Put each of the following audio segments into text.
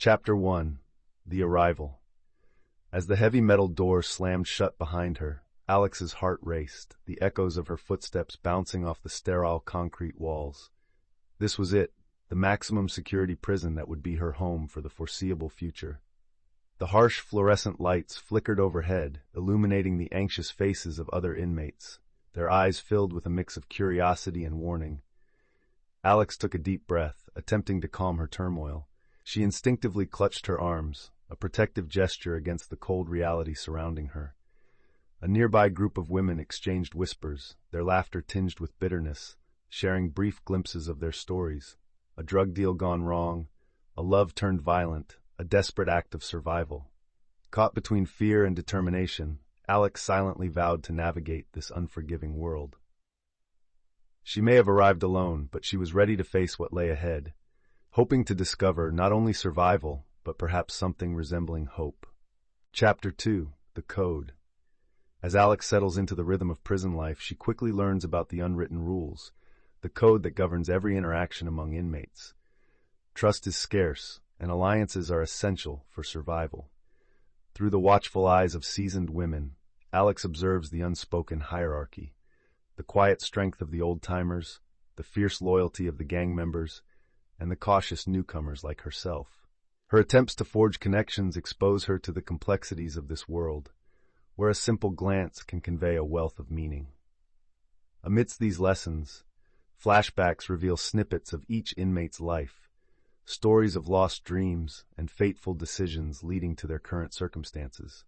Chapter 1. The Arrival. As the heavy metal door slammed shut behind her, Alex's heart raced, the echoes of her footsteps bouncing off the sterile concrete walls. This was it, the maximum security prison that would be her home for the foreseeable future. The harsh fluorescent lights flickered overhead, illuminating the anxious faces of other inmates, their eyes filled with a mix of curiosity and warning. Alex took a deep breath, attempting to calm her turmoil. She instinctively clutched her arms, a protective gesture against the cold reality surrounding her. A nearby group of women exchanged whispers, their laughter tinged with bitterness, sharing brief glimpses of their stories. A drug deal gone wrong, a love turned violent, a desperate act of survival. Caught between fear and determination, Alex silently vowed to navigate this unforgiving world. She may have arrived alone, but she was ready to face what lay ahead, hoping to discover not only survival, but perhaps something resembling hope. Chapter 2. The Code. As Alex settles into the rhythm of prison life, she quickly learns about the unwritten rules, the code that governs every interaction among inmates. Trust is scarce, and alliances are essential for survival. Through the watchful eyes of seasoned women, Alex observes the unspoken hierarchy, the quiet strength of the old-timers, the fierce loyalty of the gang members, and the cautious newcomers like herself. Her attempts to forge connections expose her to the complexities of this world, where a simple glance can convey a wealth of meaning. Amidst these lessons, flashbacks reveal snippets of each inmate's life, stories of lost dreams and fateful decisions leading to their current circumstances.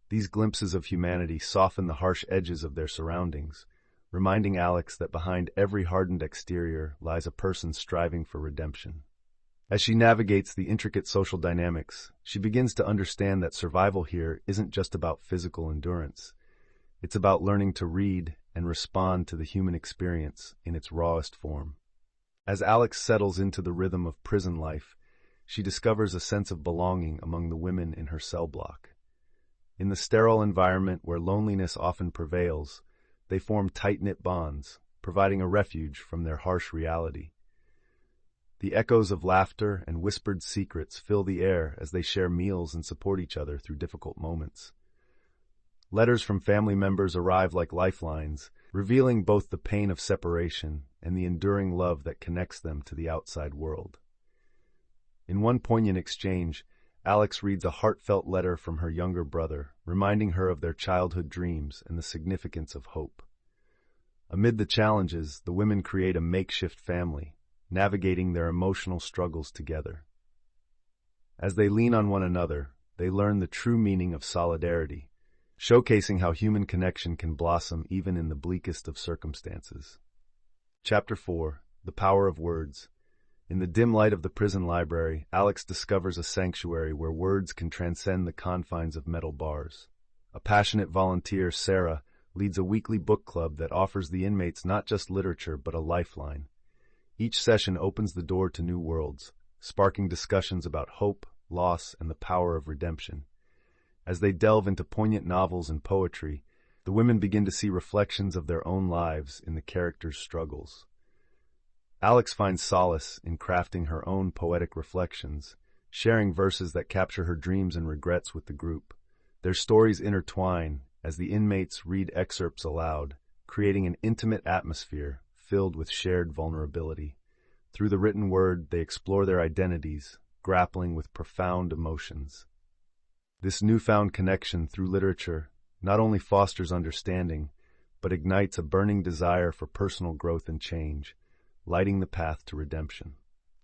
These glimpses of humanity soften the harsh edges of their surroundings, reminding Alex that behind every hardened exterior lies a person striving for redemption. As she navigates the intricate social dynamics, she begins to understand that survival here isn't just about physical endurance. It's about learning to read and respond to the human experience in its rawest form. As Alex settles into the rhythm of prison life, she discovers a sense of belonging among the women in her cell block. In the sterile environment where loneliness often prevails, they form tight-knit bonds, providing a refuge from their harsh reality. The echoes of laughter and whispered secrets fill the air as they share meals and support each other through difficult moments. Letters from family members arrive like lifelines, revealing both the pain of separation and the enduring love that connects them to the outside world. In one poignant exchange, Alex reads a heartfelt letter from her younger brother, reminding her of their childhood dreams and the significance of hope. Amid the challenges, the women create a makeshift family, navigating their emotional struggles together. As they lean on one another, they learn the true meaning of solidarity, showcasing how human connection can blossom even in the bleakest of circumstances. Chapter 4. The Power of Words. In the dim light of the prison library, Alex discovers a sanctuary where words can transcend the confines of metal bars. A passionate volunteer, Sarah, leads a weekly book club that offers the inmates not just literature but a lifeline. Each session opens the door to new worlds, sparking discussions about hope, loss, and the power of redemption. As they delve into poignant novels and poetry, the women begin to see reflections of their own lives in the characters' struggles. Alex finds solace in crafting her own poetic reflections, sharing verses that capture her dreams and regrets with the group. Their stories intertwine as the inmates read excerpts aloud, creating an intimate atmosphere filled with shared vulnerability. Through the written word, they explore their identities, grappling with profound emotions. This newfound connection through literature not only fosters understanding, but ignites a burning desire for personal growth and change, lighting the path to redemption.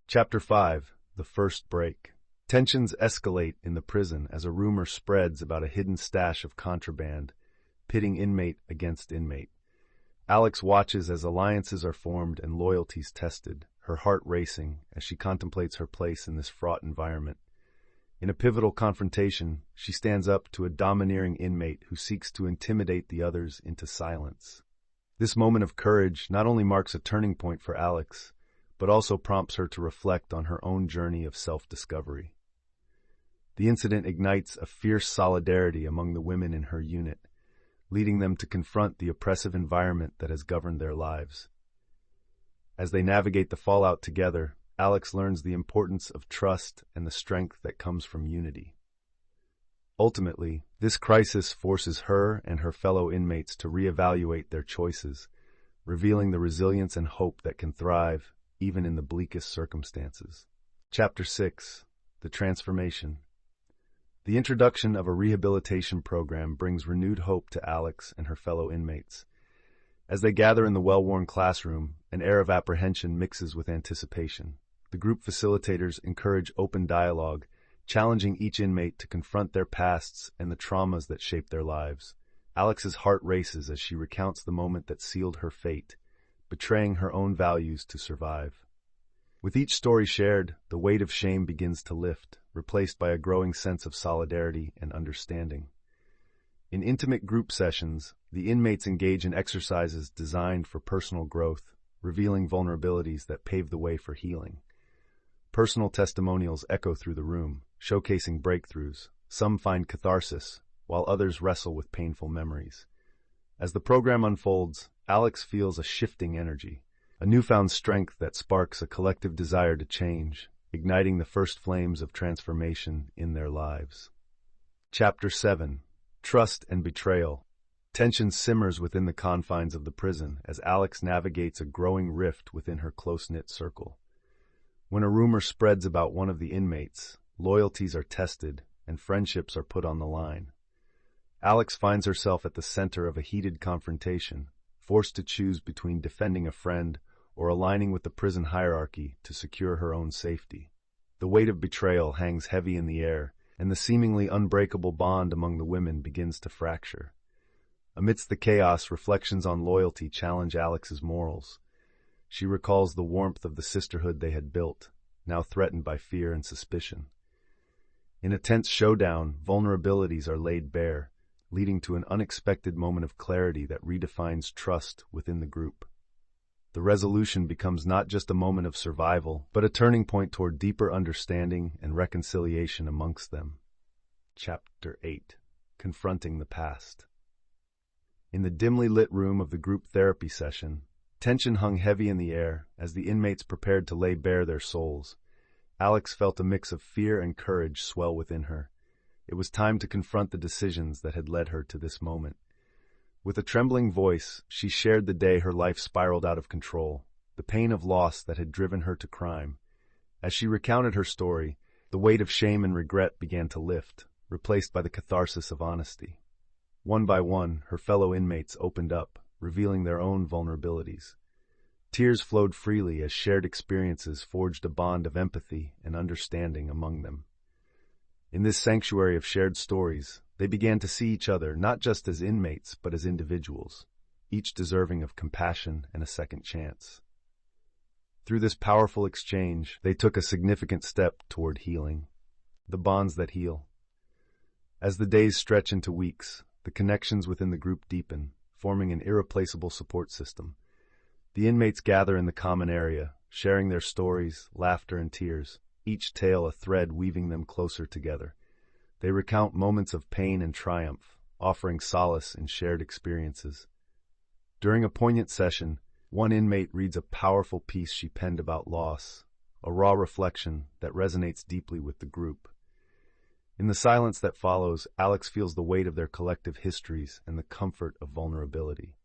Chapter 5. The First Break. Tensions escalate in the prison as a rumor spreads about a hidden stash of contraband, pitting inmate against inmate. Alex watches as alliances are formed and loyalties tested, her heart racing as she contemplates her place in this fraught environment. In a pivotal confrontation, she stands up to a domineering inmate who seeks to intimidate the others into silence. This moment of courage not only marks a turning point for Alex, but also prompts her to reflect on her own journey of self-discovery. The incident ignites a fierce solidarity among the women in her unit, leading them to confront the oppressive environment that has governed their lives. As they navigate the fallout together, Alex learns the importance of trust and the strength that comes from unity. Ultimately, this crisis forces her and her fellow inmates to reevaluate their choices, revealing the resilience and hope that can thrive even in the bleakest circumstances. Chapter 6. The Transformation. The introduction of a rehabilitation program brings renewed hope to Alex and her fellow inmates. As they gather in the well-worn classroom, an air of apprehension mixes with anticipation. The group facilitators encourage open dialogue, challenging each inmate to confront their pasts and the traumas that shape their lives. Alex's heart races as she recounts the moment that sealed her fate, betraying her own values to survive. With each story shared, the weight of shame begins to lift, replaced by a growing sense of solidarity and understanding. In intimate group sessions, the inmates engage in exercises designed for personal growth, revealing vulnerabilities that pave the way for healing. Personal testimonials echo through the room, showcasing breakthroughs. Some find catharsis, while others wrestle with painful memories. As the program unfolds, Alex feels a shifting energy, a newfound strength that sparks a collective desire to change, igniting the first flames of transformation in their lives. Chapter 7. Trust and Betrayal. Tension simmers within the confines of the prison as Alex navigates a growing rift within her close-knit circle. When a rumor spreads about one of the inmates, loyalties are tested and friendships are put on the line. Alex finds herself at the center of a heated confrontation, forced to choose between defending a friend or aligning with the prison hierarchy to secure her own safety. The weight of betrayal hangs heavy in the air, and the seemingly unbreakable bond among the women begins to fracture. Amidst the chaos, reflections on loyalty challenge Alex's morals. She recalls the warmth of the sisterhood they had built, now threatened by fear and suspicion. In a tense showdown, vulnerabilities are laid bare, leading to an unexpected moment of clarity that redefines trust within the group. The resolution becomes not just a moment of survival, but a turning point toward deeper understanding and reconciliation amongst them. Chapter 8. Confronting the Past. In the dimly lit room of the group therapy session, tension hung heavy in the air as the inmates prepared to lay bare their souls. Alex felt a mix of fear and courage swell within her. It was time to confront the decisions that had led her to this moment. With a trembling voice, she shared the day her life spiraled out of control, the pain of loss that had driven her to crime. As she recounted her story, the weight of shame and regret began to lift, replaced by the catharsis of honesty. One by one, her fellow inmates opened up, revealing their own vulnerabilities. Tears flowed freely as shared experiences forged a bond of empathy and understanding among them. In this sanctuary of shared stories, they began to see each other not just as inmates but as individuals, each deserving of compassion and a second chance. Through this powerful exchange, they took a significant step toward healing. The bonds that heal. As the days stretch into weeks, the connections within the group deepen, forming an irreplaceable support system. The inmates gather in the common area, sharing their stories, laughter, and tears, each tale a thread weaving them closer together. They recount moments of pain and triumph, offering solace in shared experiences. During a poignant session, one inmate reads a powerful piece she penned about loss, a raw reflection that resonates deeply with the group. In the silence that follows, Alex feels the weight of their collective histories and the comfort of vulnerability.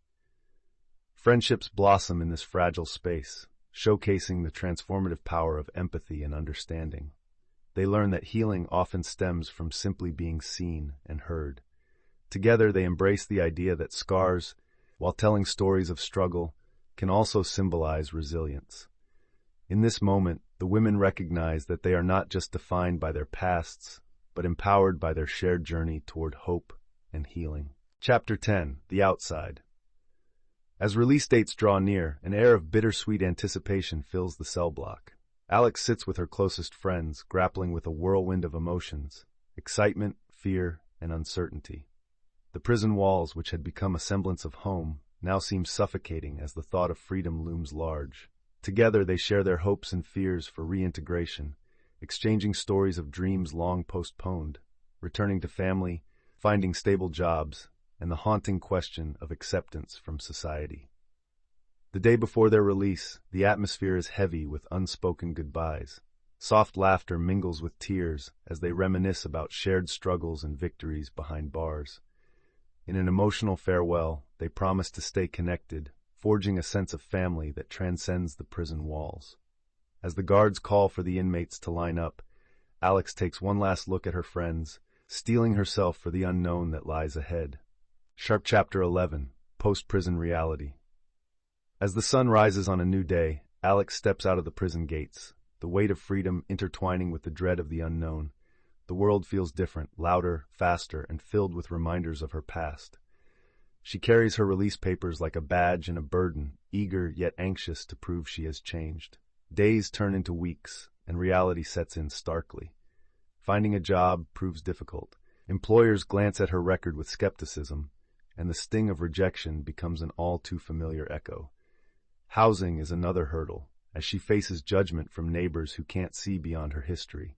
Friendships blossom in this fragile space, showcasing the transformative power of empathy and understanding. They learn that healing often stems from simply being seen and heard. Together, they embrace the idea that scars, while telling stories of struggle, can also symbolize resilience. In this moment, the women recognize that they are not just defined by their pasts, but empowered by their shared journey toward hope and healing. Chapter 10. The Outside. As release dates draw near, an air of bittersweet anticipation fills the cell block. Alex sits with her closest friends, grappling with a whirlwind of emotions: excitement, fear, and uncertainty. The prison walls, which had become a semblance of home, now seem suffocating as the thought of freedom looms large. Together they share their hopes and fears for reintegration, exchanging stories of dreams long postponed, returning to family, finding stable jobs, and the haunting question of acceptance from society. The day before their release, the atmosphere is heavy with unspoken goodbyes. Soft laughter mingles with tears as they reminisce about shared struggles and victories behind bars. In an emotional farewell, they promise to stay connected, forging a sense of family that transcends the prison walls. As the guards call for the inmates to line up, Alex takes one last look at her friends, steeling herself for the unknown that lies ahead. Sharp Chapter 11, Post-Prison Reality. As the sun rises on a new day, Alex steps out of the prison gates, the weight of freedom intertwining with the dread of the unknown. The world feels different, louder, faster, and filled with reminders of her past. She carries her release papers like a badge and a burden, eager yet anxious to prove she has changed. Days turn into weeks, and reality sets in starkly. Finding a job proves difficult. Employers glance at her record with skepticism, and the sting of rejection becomes an all-too-familiar echo. Housing is another hurdle, as she faces judgment from neighbors who can't see beyond her history.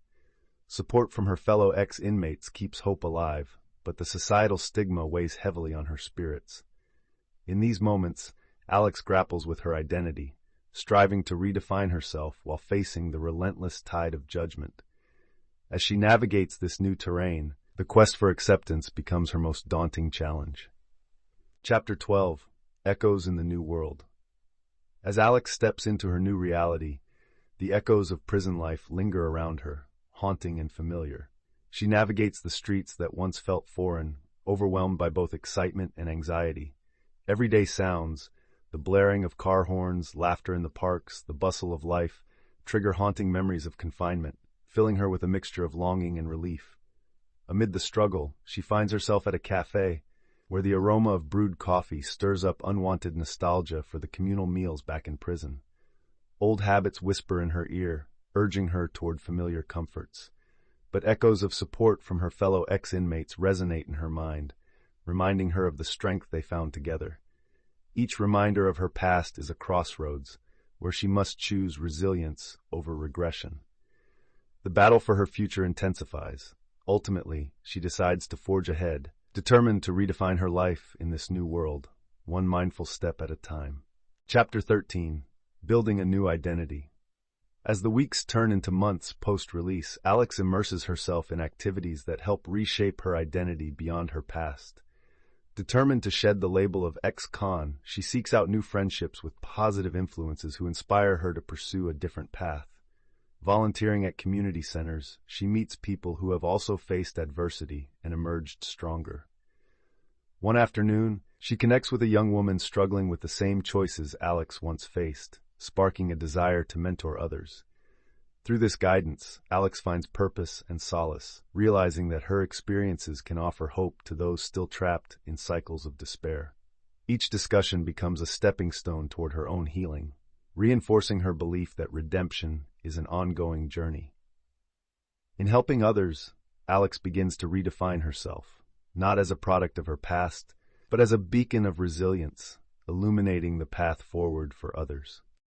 Support from her fellow ex-inmates keeps hope alive, but the societal stigma weighs heavily on her spirits. In these moments, Alex grapples with her identity, striving to redefine herself while facing the relentless tide of judgment. As she navigates this new terrain, the quest for acceptance becomes her most daunting challenge. Chapter 12, Echoes in the New World. As Alex steps into her new reality, the echoes of prison life linger around her, haunting and familiar. She navigates the streets that once felt foreign, overwhelmed by both excitement and anxiety. Everyday sounds, the blaring of car horns, laughter in the parks, the bustle of life, trigger haunting memories of confinement, filling her with a mixture of longing and relief. Amid the struggle, she finds herself at a cafe, where the aroma of brewed coffee stirs up unwanted nostalgia for the communal meals back in prison. Old habits whisper in her ear, urging her toward familiar comforts. But echoes of support from her fellow ex-inmates resonate in her mind, reminding her of the strength they found together. Each reminder of her past is a crossroads, where she must choose resilience over regression. The battle for her future intensifies. Ultimately, she decides to forge ahead, determined to redefine her life in this new world, one mindful step at a time. Chapter 13, Building a New Identity. As the weeks turn into months post-release, Alex immerses herself in activities that help reshape her identity beyond her past. Determined to shed the label of ex-con, she seeks out new friendships with positive influences who inspire her to pursue a different path. Volunteering at community centers, she meets people who have also faced adversity and emerged stronger. One afternoon, she connects with a young woman struggling with the same choices Alex once faced, sparking a desire to mentor others. Through this guidance, Alex finds purpose and solace, realizing that her experiences can offer hope to those still trapped in cycles of despair. Each discussion becomes a stepping stone toward her own healing, reinforcing her belief that redemption is an ongoing journey. In helping others, Alex begins to redefine herself, not as a product of her past, but as a beacon of resilience, illuminating the path forward for others.